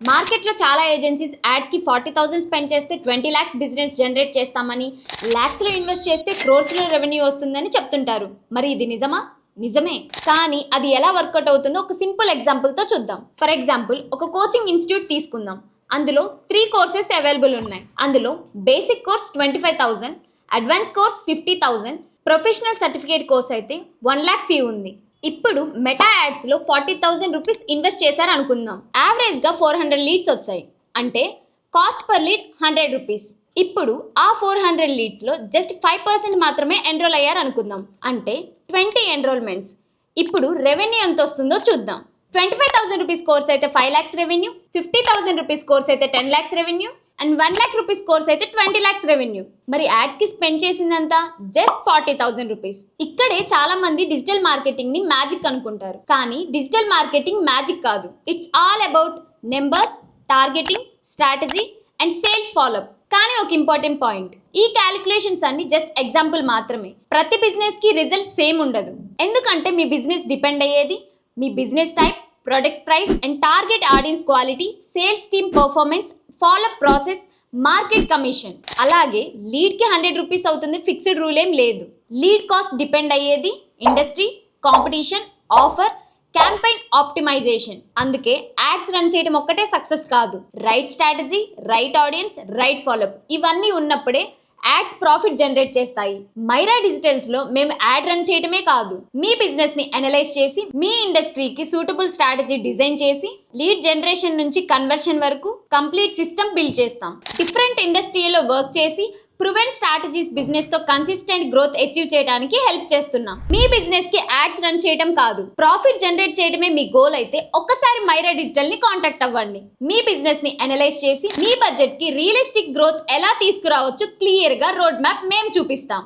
మార్కెట్లో చాలా agencies యాడ్స్కి 40,000 spend చేస్తే 20 lakhs బిజినెస్ జనరేట్ చేస్తామని, ల్యాక్స్లో ఇన్వెస్ట్ చేస్తే క్రోర్స్లో రెవెన్యూ వస్తుందని చెప్తుంటారు. మరి ఇది నిజమా? నిజమే. కానీ అది ఎలా వర్కౌట్ అవుతుందో ఒక సింపుల్ ఎగ్జాంపుల్తో చూద్దాం. ఫర్ ఎగ్జాంపుల్, ఒక కోచింగ్ ఇన్స్టిట్యూట్ తీసుకుందాం. అందులో 3 కోర్సెస్ అవైలబుల్ ఉన్నాయి. అందులో basic course 25,000, advance course 50,000, professional certificate course అయితే 1 lakh ఫీ ఉంది. ఇప్పుడు మెటా యాడ్స్లో 40,000 రూపీస్ ఇన్వెస్ట్ చేశారు అనుకుందాం. యావరేజ్గా 400 లీడ్స్ వచ్చాయి. అంటే కాస్ట్ పర్ లీడ్ 100 రూపీస్. ఇప్పుడు ఆ 400 లీడ్స్లో జస్ట్ 5% మాత్రమే ఎన్రోల్ అయ్యారు అనుకుందాం. అంటే 20 ఎన్రోల్మెంట్స్. ఇప్పుడు రెవెన్యూ ఎంత వస్తుందో చూద్దాం. 25,000 రూపీస్ కోర్స్ అయితే 5 lakhs రెవెన్యూ, 50,000 రూపీస్ కోర్స్ అయితే 10 lakhs revenue, and 1 lakh rupees course అయితే 20 lakhs రెవెన్యూ. మరి యాడ్స్కి స్పెండ్ చేసిందంతా జస్ట్ 40,000 రూపీస్. ఇక్కడే చాలా మంది డిజిటల్ మార్కెటింగ్ని మ్యాజిక్ అనుకుంటారు. కానీ డిజిటల్ మార్కెటింగ్ మ్యాజిక్ కాదు. It's all about numbers, targeting, strategy and sales follow up. కానీ ఒక ఇంపార్టెంట్ పాయింట్, ఈ క్యాలిక్యులేషన్స్ అన్ని జస్ట్ ఎగ్జాంపుల్ మాత్రమే. ప్రతి బిజినెస్కి రిజల్ట్ సేమ్ ఉండదు. ఎందుకంటే మీ బిజినెస్ డిపెండ్ అయ్యేది మీ business type, product price and target audience quality, sales team performance, follow up process, market commission. అలాగే లీడ్కి 100 రూపీస్ అవుతుంది ఫిక్స్డ్ రూల్ ఏం లేదు. లీడ్ కాస్ట్ డిపెండ్ అయ్యేది industry, competition, offer, campaign optimization. అందుకే యాడ్స్ రన్ చేయడం ఒక్కటే సక్సెస్ కాదు. Right strategy, right audience, right follow up ఇవన్నీ ఉన్నప్పుడే యాడ్స్ ప్రాఫిట్ జనరేట్ చేస్తాయి. మైరా డిజిటల్స్లో మేము యాడ్ రన్ చేయడమే కాదు, మీ బిజినెస్ని అనలైజ్ చేసి మీ ఇండస్ట్రీకి సూటబుల్ స్ట్రాటజీ డిజైన్ చేసి లీడ్ జనరేషన్ నుంచి కన్వర్షన్ వరకు కంప్లీట్ సిస్టమ్ బిల్డ్ చేస్తాం. డిఫరెంట్ ఇండస్ట్రీలో వర్క్ చేసి ప్రూవెన్ స్ట్రాటజీస్ బిజినెస్తో కన్సిస్టెంట్ గ్రోత్ అచీవ్ చేయడానికి హెల్ప్ చేస్తున్నాం. మీ బిజినెస్కి యాడ్స్ రన్ చేయడం కాదు, ప్రాఫిట్ జనరేట్ చేయడమే మీ గోల్ అయితే ఒక్కసారి మైరా డిజిటల్ని కాంటాక్ట్ అవ్వండి. మీ బిజినెస్ని అనలైజ్ చేసి మీ బడ్జెట్కి రియలిస్టిక్ గ్రోత్ ఎలా తీసుకురావచ్చో క్లియర్గా రోడ్ మ్యాప్ మేము చూపిస్తాం.